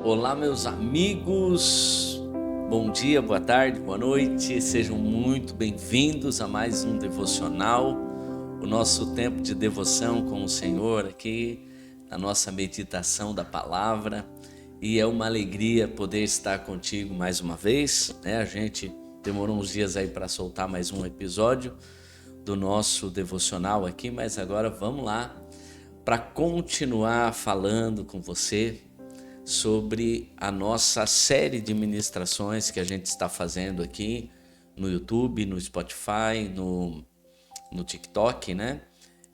Olá, meus amigos, bom dia, boa tarde, boa noite, sejam muito bem-vindos a mais um devocional, o nosso tempo de devoção com o Senhor aqui, na nossa meditação da palavra, e é uma alegria poder estar contigo mais uma vez, né? A gente demorou uns dias aí para soltar mais um episódio do nosso devocional aqui, mas agora vamos lá para continuar falando com você sobre a nossa série de ministrações que a gente está fazendo aqui no YouTube, no Spotify, no TikTok, né?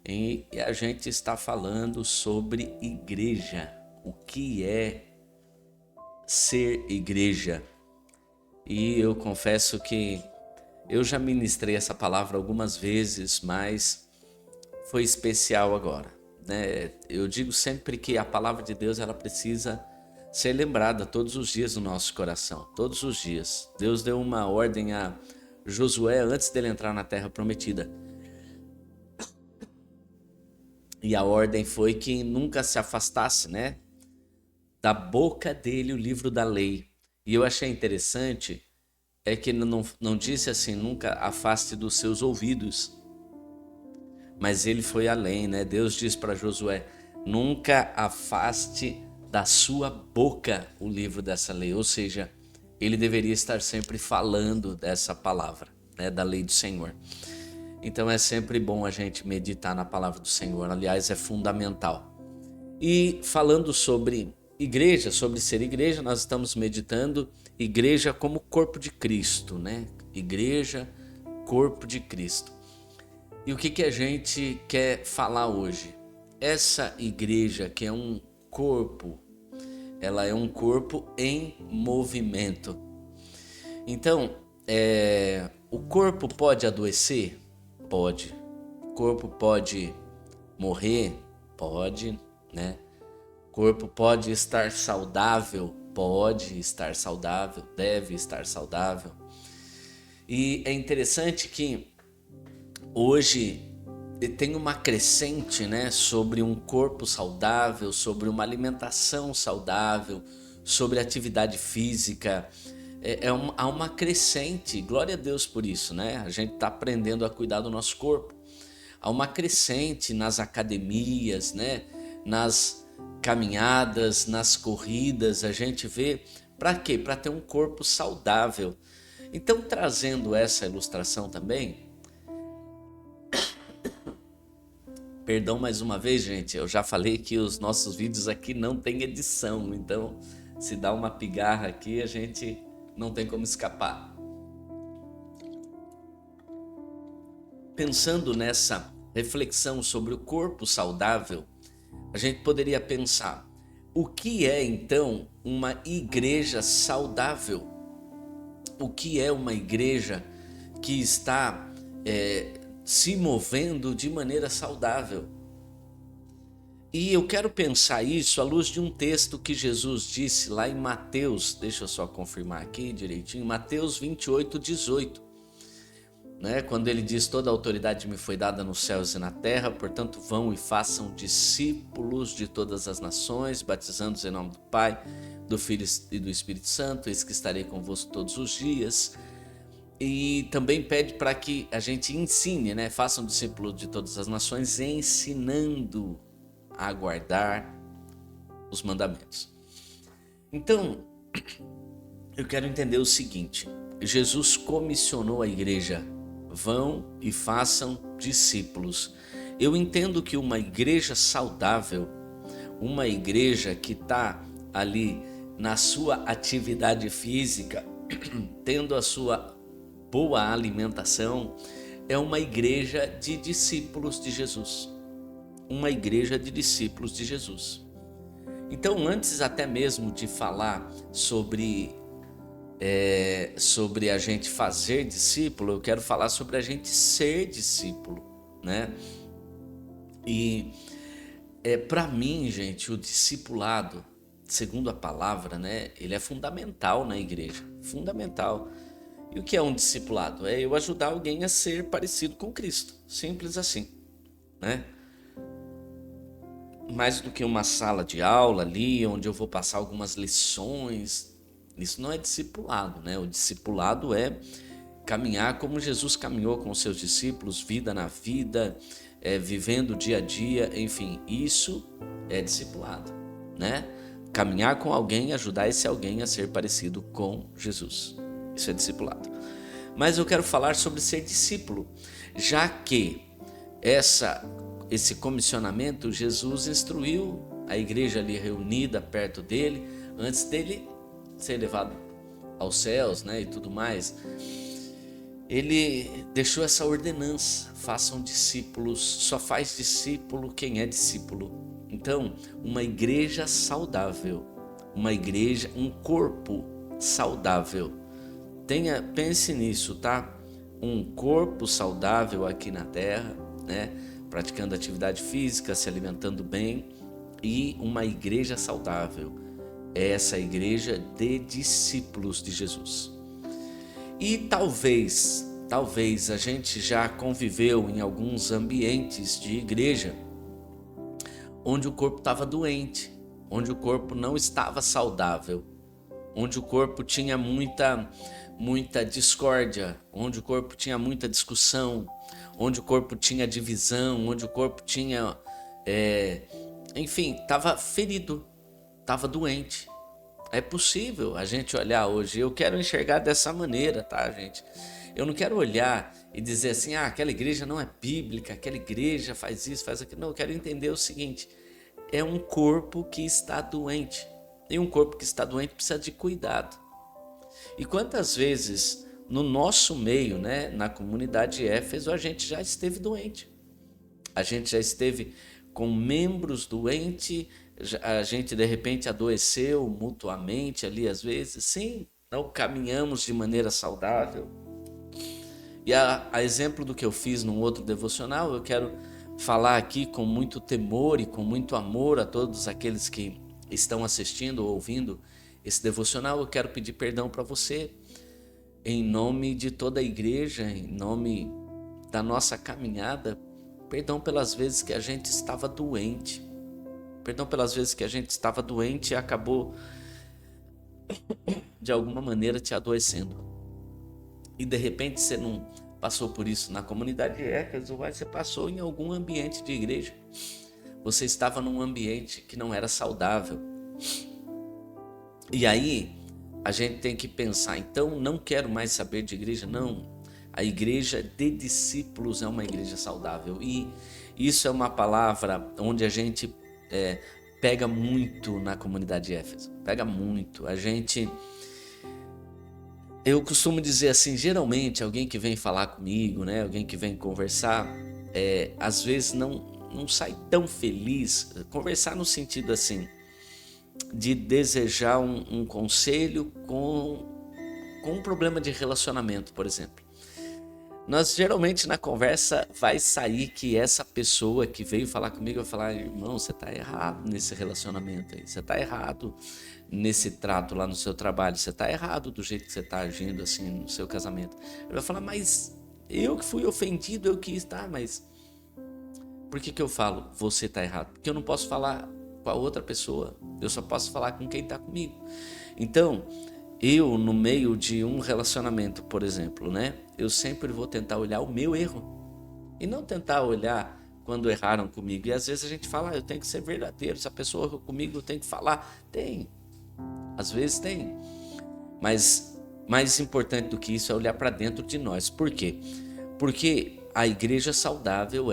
E a gente está falando sobre igreja, o que é ser igreja. E eu confesso que eu já ministrei essa palavra algumas vezes, mas foi especial agora, né? Eu digo sempre que a palavra de Deus ela precisa ser lembrada todos os dias no nosso coração, todos os dias. Deus deu uma ordem a Josué antes dele entrar na terra prometida. E a ordem foi que nunca se afastasse, né, da boca dele o livro da lei. E eu achei interessante é que não disse assim, nunca afaste dos seus ouvidos. Mas ele foi além, né? Deus diz para Josué, nunca afaste da sua boca o livro dessa lei, ou seja, ele deveria estar sempre falando dessa palavra, né, da lei do Senhor. Então é sempre bom a gente meditar na palavra do Senhor, aliás, é fundamental. E falando sobre igreja, sobre ser igreja, nós estamos meditando igreja como corpo de Cristo, né? Igreja, corpo de Cristo. E o que a gente quer falar hoje? Essa igreja que é um corpo, ela é um corpo em movimento. Então, o corpo pode adoecer? Pode. O corpo pode morrer? Pode, né? O corpo pode estar saudável? Pode estar saudável, deve estar saudável. E é interessante que hoje tem uma crescente, né, sobre um corpo saudável, sobre uma alimentação saudável, sobre atividade física. Há uma crescente, glória a Deus por isso, né? A gente está aprendendo a cuidar do nosso corpo. Há uma crescente nas academias, né? Nas caminhadas, nas corridas, a gente vê para quê? Para ter um corpo saudável. Então, trazendo essa ilustração também, perdão mais uma vez, gente, eu já falei que os nossos vídeos aqui não tem edição, então se dá uma pigarra aqui, a gente não tem como escapar. Pensando nessa reflexão sobre o corpo saudável, a gente poderia pensar, o que é então uma igreja saudável? O que é uma igreja que está se movendo de maneira saudável? E eu quero pensar isso à luz de um texto que Jesus disse lá em Mateus, deixa eu só confirmar aqui direitinho, Mateus 28:18, né? Quando ele diz, toda a autoridade me foi dada nos céus e na terra, portanto vão e façam discípulos de todas as nações, batizando-os em nome do Pai, do Filho e do Espírito Santo, eis que estarei convosco todos os dias. E também pede para que a gente ensine, né? Façam discípulos de todas as nações, ensinando a guardar os mandamentos. Então, eu quero entender o seguinte, Jesus comissionou a igreja, vão e façam discípulos. Eu entendo que uma igreja saudável, uma igreja que está ali na sua atividade física, tendo a sua boa alimentação, é uma igreja de discípulos de Jesus. Uma igreja de discípulos de Jesus. Então, antes até mesmo de falar sobre a gente fazer discípulo, eu quero falar sobre a gente ser discípulo, né? E para mim, gente, o discipulado, segundo a palavra, né, ele é fundamental na igreja, fundamental. E o que é um discipulado? É eu ajudar alguém a ser parecido com Cristo, simples assim, né? mais do que uma sala de aula ali, onde eu vou passar algumas lições. Isso não é discipulado, né? O discipulado é caminhar como Jesus caminhou com os seus discípulos, vida na vida, vivendo o dia a dia, enfim, isso é discipulado, né? Caminhar com alguém, ajudar esse alguém a ser parecido com Jesus. Isso é discipulado. Mas eu quero falar sobre ser discípulo, já que esse comissionamento Jesus instruiu a igreja ali reunida perto dele, antes dele ser levado aos céus, né, e tudo mais. Ele deixou essa ordenança: façam discípulos, só faz discípulo quem é discípulo. Então, uma igreja saudável, uma igreja, um corpo saudável. Pense nisso, tá? Um corpo saudável aqui na terra, né? Praticando atividade física, se alimentando bem, e uma igreja saudável. É essa igreja de discípulos de Jesus. E talvez a gente já conviveu em alguns ambientes de igreja onde o corpo estava doente, onde o corpo não estava saudável, onde o corpo tinha muita discórdia, onde o corpo tinha muita discussão, onde o corpo tinha divisão, onde o corpo tinha, enfim, estava ferido, estava doente. É possível a gente olhar hoje. Eu quero enxergar dessa maneira, tá, gente? Eu não quero olhar e dizer assim: aquela igreja não é bíblica, aquela igreja faz isso, faz aquilo. Não, eu quero entender o seguinte: é um corpo que está doente. E um corpo que está doente precisa de cuidado. E quantas vezes no nosso meio, né, na comunidade de Éfeso, a gente já esteve doente. A gente já esteve com membros doentes, a gente de repente adoeceu mutuamente ali às vezes. Sim, não caminhamos de maneira saudável. E a exemplo do que eu fiz num outro devocional, eu quero falar aqui com muito temor e com muito amor a todos aqueles que estão assistindo ou ouvindo esse devocional. Eu quero pedir perdão para você, em nome de toda a igreja, em nome da nossa caminhada. Perdão pelas vezes que a gente estava doente. Perdão pelas vezes que a gente estava doente e acabou, de alguma maneira, te adoecendo. E de repente você não passou por isso na comunidade de Éfeso, mas você passou em algum ambiente de igreja. Você estava num ambiente que não era saudável. E aí a gente tem que pensar: então não quero mais saber de igreja. Não, a igreja de discípulos é uma igreja saudável. E isso é uma palavra onde a gente pega muito na comunidade de Éfeso. Pega muito. Eu costumo dizer assim, geralmente alguém que vem falar comigo, né, alguém que vem conversar, às vezes não sai tão feliz. Conversar no sentido assim, de desejar um conselho com um problema de relacionamento, por exemplo. Nós geralmente na conversa vai sair que essa pessoa que veio falar comigo vai falar: irmão, você está errado nesse relacionamento aí, você está errado nesse trato lá no seu trabalho, você está errado do jeito que você está agindo assim no seu casamento. Ele vai falar: mas eu que fui ofendido, eu quis, tá, mas por que eu falo você está errado? Porque eu não posso falar com a outra pessoa, eu só posso falar com quem está comigo. Então, eu no meio de um relacionamento, por exemplo, né, eu sempre vou tentar olhar o meu erro e não tentar olhar quando erraram comigo. E às vezes a gente fala: eu tenho que ser verdadeiro, se a pessoa errou comigo eu tenho que falar. Tem, às vezes tem, mas mais importante do que isso é olhar para dentro de nós. Por quê? Porque a igreja saudável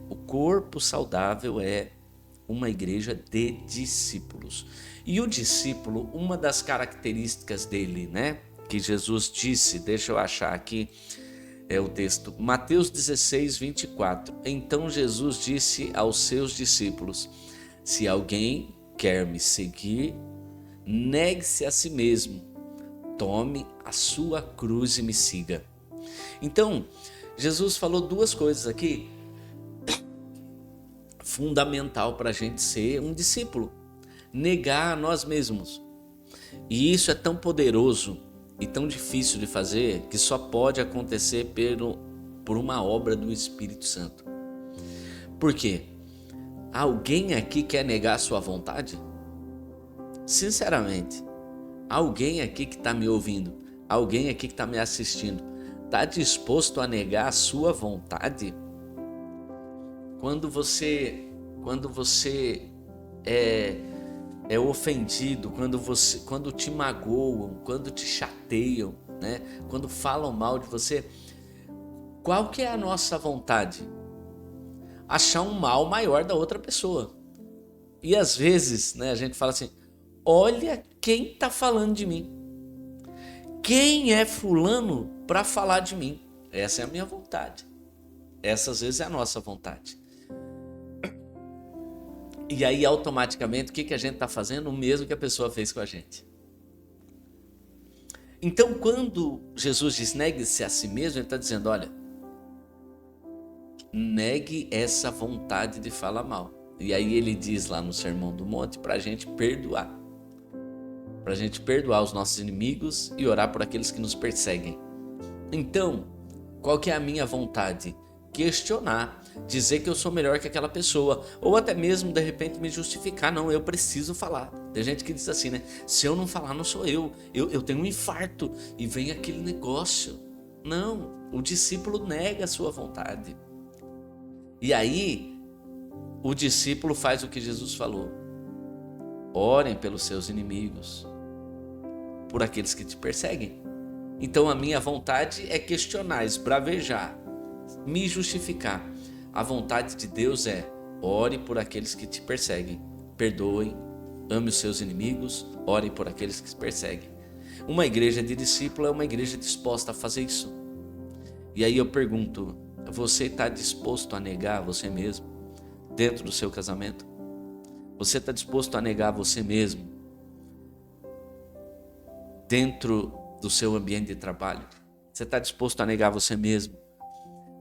o corpo saudável é uma igreja de discípulos. E o discípulo, uma das características dele, né, que Jesus disse, deixa eu achar aqui, o texto, Mateus 16, 24. Então Jesus disse aos seus discípulos: se alguém quer me seguir, negue-se a si mesmo, tome a sua cruz e me siga. Então, Jesus falou duas coisas aqui, fundamental para a gente ser um discípulo: negar a nós mesmos. E isso é tão poderoso e tão difícil de fazer que só pode acontecer por uma obra do Espírito Santo. Por quê? Alguém aqui quer negar a sua vontade? Sinceramente, alguém aqui que está me ouvindo, alguém aqui que está me assistindo, está disposto a negar a sua vontade? Quando você é ofendido, quando te magoam, quando te chateiam, né? Quando falam mal de você, qual que é a nossa vontade? Achar um mal maior da outra pessoa. E às vezes, né, a gente fala assim: olha quem está falando de mim. Quem é fulano para falar de mim? Essa é a minha vontade. Essa às vezes é a nossa vontade. E aí automaticamente o que a gente está fazendo? O mesmo que a pessoa fez com a gente. Então quando Jesus diz negue-se a si mesmo, ele está dizendo: olha, negue essa vontade de falar mal. E aí ele diz lá no Sermão do Monte para a gente perdoar. Para a gente perdoar os nossos inimigos e orar por aqueles que nos perseguem. Então, qual que é a minha vontade? Questionar, dizer que eu sou melhor que aquela pessoa, ou até mesmo de repente me justificar. Não, eu preciso falar. Tem gente que diz assim, né? Se eu não falar, não sou eu tenho um infarto, e vem aquele negócio. Não, o discípulo nega a sua vontade. E aí, o discípulo faz o que Jesus falou: orem pelos seus inimigos, por aqueles que te perseguem. Então a minha vontade é questionar, esbravejar, me justificar. A vontade de Deus é: ore por aqueles que te perseguem, perdoem, ame os seus inimigos, ore por aqueles que te perseguem. Uma igreja de discípulo é uma igreja disposta a fazer isso. E aí eu pergunto: você está disposto a negar você mesmo dentro do seu casamento? Você está disposto a negar você mesmo dentro do seu ambiente de trabalho? Você está disposto a negar você mesmo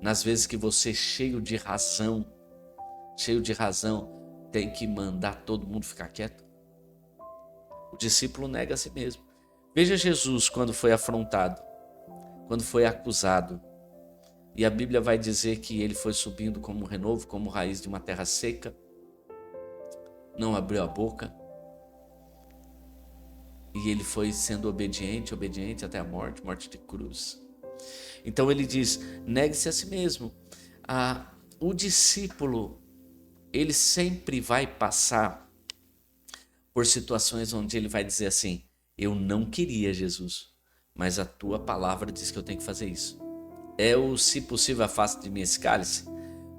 nas vezes que você, cheio de razão, tem que mandar todo mundo ficar quieto? O discípulo nega a si mesmo. Veja Jesus quando foi afrontado, quando foi acusado. E a Bíblia vai dizer que ele foi subindo como renovo, como raiz de uma terra seca. Não abriu a boca. E ele foi sendo obediente até a morte de cruz. Então ele diz: negue-se a si mesmo. O discípulo, ele sempre vai passar por situações onde ele vai dizer assim: eu não queria, Jesus, mas a tua palavra diz que eu tenho que fazer isso. Se possível, afaste de mim esse cálice,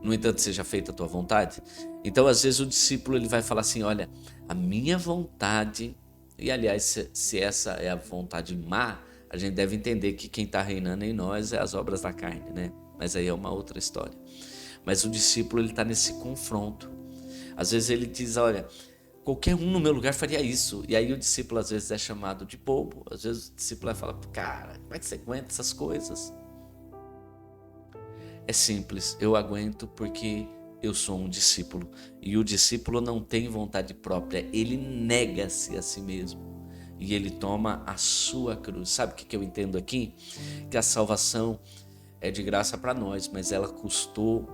no entanto seja feita a tua vontade. Então às vezes o discípulo ele vai falar assim: olha, a minha vontade... E aliás, se essa é a vontade má, a gente deve entender que quem está reinando em nós é as obras da carne, né? Mas aí é uma outra história. Mas o discípulo, ele está nesse confronto. Às vezes ele diz: olha, qualquer um no meu lugar faria isso. E aí o discípulo às vezes é chamado de bobo. Às vezes o discípulo vai falar: cara, como é que você aguenta essas coisas? É simples, eu aguento porque eu sou um discípulo. E o discípulo não tem vontade própria, ele nega-se a si mesmo. E ele toma a sua cruz. Sabe o que eu entendo aqui? Que a salvação é de graça para nós, mas ela custou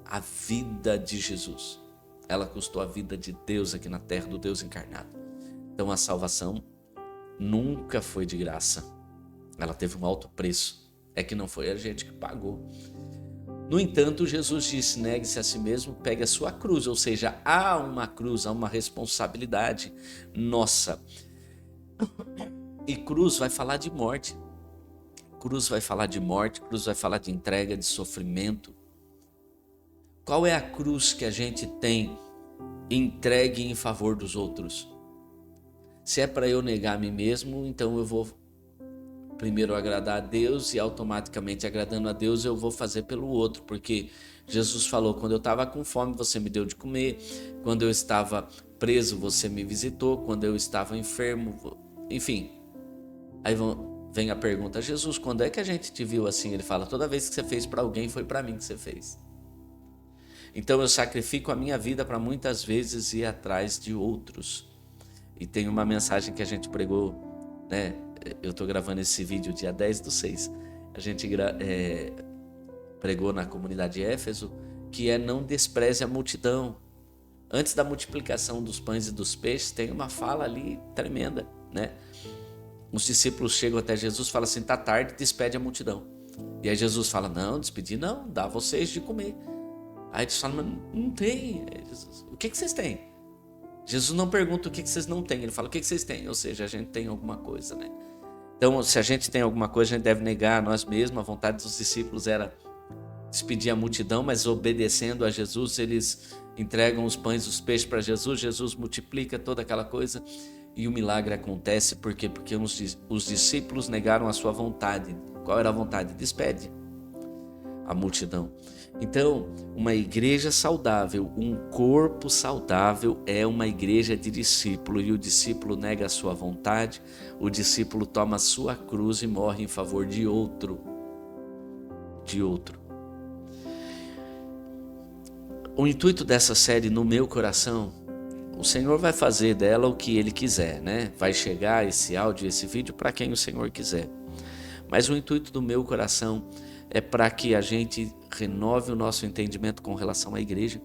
a vida de Jesus. Ela custou a vida de Deus aqui na terra, do Deus encarnado. Então a salvação nunca foi de graça. Ela teve um alto preço. É que não foi a gente que pagou. No entanto, Jesus disse: negue-se a si mesmo, pegue a sua cruz. Ou seja, há uma cruz, há uma responsabilidade nossa. E cruz vai falar de morte. Cruz vai falar de morte, cruz vai falar de entrega, de sofrimento. Qual é a cruz que a gente tem entregue em favor dos outros? Se é para eu negar a mim mesmo, então eu vou primeiro agradar a Deus, e automaticamente agradando a Deus eu vou fazer pelo outro, porque Jesus falou: quando eu estava com fome você me deu de comer, quando eu estava preso você me visitou, quando eu estava enfermo, enfim. Aí vem a pergunta: Jesus, quando é que a gente te viu assim? Ele fala: toda vez que você fez para alguém foi para mim que você fez. Então eu sacrifico a minha vida para muitas vezes ir atrás de outros. E tem uma mensagem que a gente pregou, né? Eu estou gravando esse vídeo dia 10/6. A gente pregou na comunidade Éfeso, que é: não despreze a multidão. Antes da multiplicação dos pães e dos peixes, tem uma fala ali tremenda, né? Os discípulos chegam até Jesus e falam assim, tá tarde, despede a multidão. E aí Jesus fala, não, despedir não, dá a vocês de comer. Aí eles falam, mas não tem. Jesus, o que vocês têm? Jesus não pergunta o que vocês não têm, ele fala, o que vocês têm? Ou seja, a gente tem alguma coisa, né? Então, se a gente tem alguma coisa, a gente deve negar a nós mesmos. A vontade dos discípulos era despedir a multidão, mas obedecendo a Jesus, eles entregam os pães e os peixes para Jesus, Jesus multiplica toda aquela coisa e o milagre acontece. Por quê? Porque os discípulos negaram a sua vontade. Qual era a vontade? Despede a multidão. Então, uma igreja saudável, um corpo saudável é uma igreja de discípulo, e o discípulo nega a sua vontade, o discípulo toma a sua cruz e morre em favor de outro. O intuito dessa série, No Meu Coração, o Senhor vai fazer dela o que Ele quiser, né? Vai chegar esse áudio, esse vídeo para quem o Senhor quiser. Mas o intuito do meu coração é para que a gente renove o nosso entendimento com relação à igreja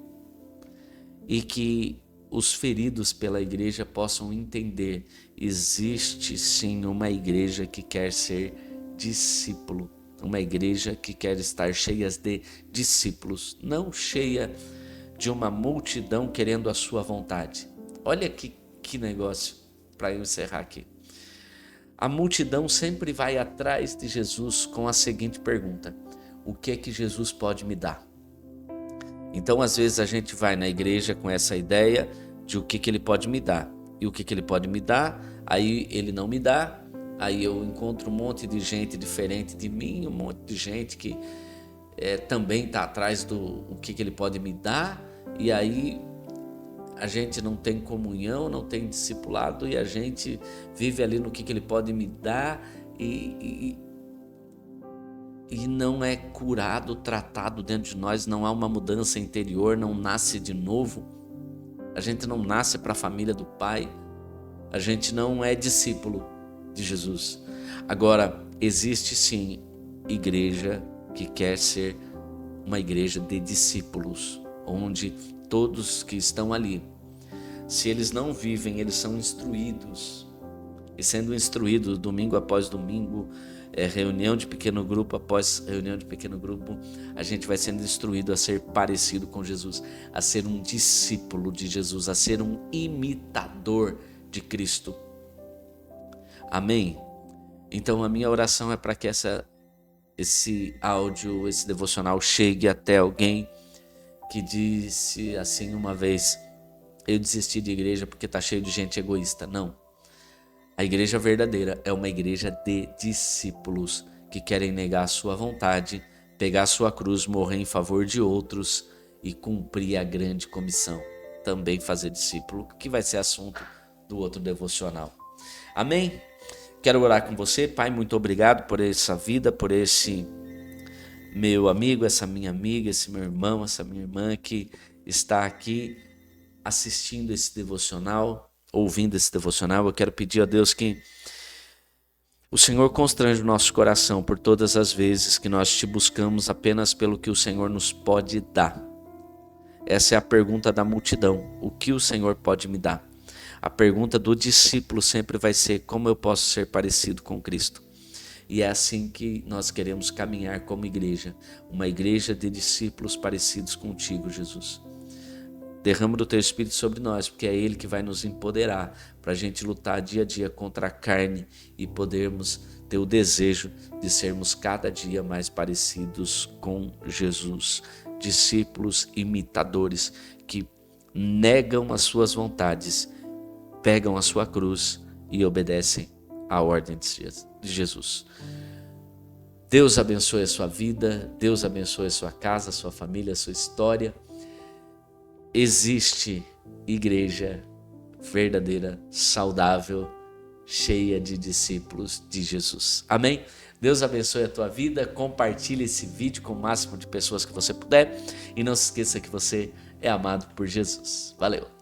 e que os feridos pela igreja possam entender, existe sim uma igreja que quer ser discípulo, uma igreja que quer estar cheia de discípulos, não cheia de uma multidão querendo a sua vontade. Olha que negócio para eu encerrar aqui. A multidão sempre vai atrás de Jesus com a seguinte pergunta: o que é que Jesus pode me dar? Então, às vezes, a gente vai na igreja com essa ideia de o que ele pode me dar. E o que ele pode me dar, aí ele não me dá, aí eu encontro um monte de gente diferente de mim, um monte de gente que também está atrás do o que ele pode me dar, e aí a gente não tem comunhão, não tem discipulado, e a gente vive ali no que ele pode me dar e não é curado, tratado dentro de nós, não há uma mudança interior, não nasce de novo. A gente não nasce para a família do Pai, a gente não é discípulo de Jesus. Agora, existe sim igreja que quer ser uma igreja de discípulos, onde todos que estão ali, se eles não vivem, eles são instruídos. E sendo instruídos domingo após domingo, reunião de pequeno grupo após reunião de pequeno grupo, a gente vai sendo instruído a ser parecido com Jesus, a ser um discípulo de Jesus, a ser um imitador de Cristo. Amém? Então a minha oração é para que esse áudio, esse devocional chegue até alguém que disse assim uma vez: eu desisti de igreja porque está cheio de gente egoísta. Não. A igreja verdadeira é uma igreja de discípulos que querem negar a sua vontade, pegar a sua cruz, morrer em favor de outros e cumprir a grande comissão. Também fazer discípulo, que vai ser assunto do outro devocional. Amém? Quero orar com você. Pai, muito obrigado por essa vida, por esse meu amigo, essa minha amiga, esse meu irmão, essa minha irmã que está aqui assistindo esse devocional, ouvindo esse devocional. Eu quero pedir a Deus que o Senhor constrange o nosso coração por todas as vezes que nós te buscamos apenas pelo que o Senhor nos pode dar. Essa é a pergunta da multidão: o que o Senhor pode me dar? A pergunta do discípulo sempre vai ser: como eu posso ser parecido com Cristo? E é assim que nós queremos caminhar como igreja, uma igreja de discípulos parecidos contigo, Jesus. Derrama do teu Espírito sobre nós, porque é Ele que vai nos empoderar para a gente lutar dia a dia contra a carne e podermos ter o desejo de sermos cada dia mais parecidos com Jesus. Discípulos imitadores que negam as suas vontades, pegam a sua cruz e obedecem à ordem de Jesus. Deus abençoe a sua vida, Deus abençoe a sua casa, a sua família, a sua história. Existe igreja verdadeira, saudável, cheia de discípulos de Jesus. Amém? Deus abençoe a tua vida. Compartilhe esse vídeo com o máximo de pessoas que você puder. E não se esqueça que você é amado por Jesus. Valeu!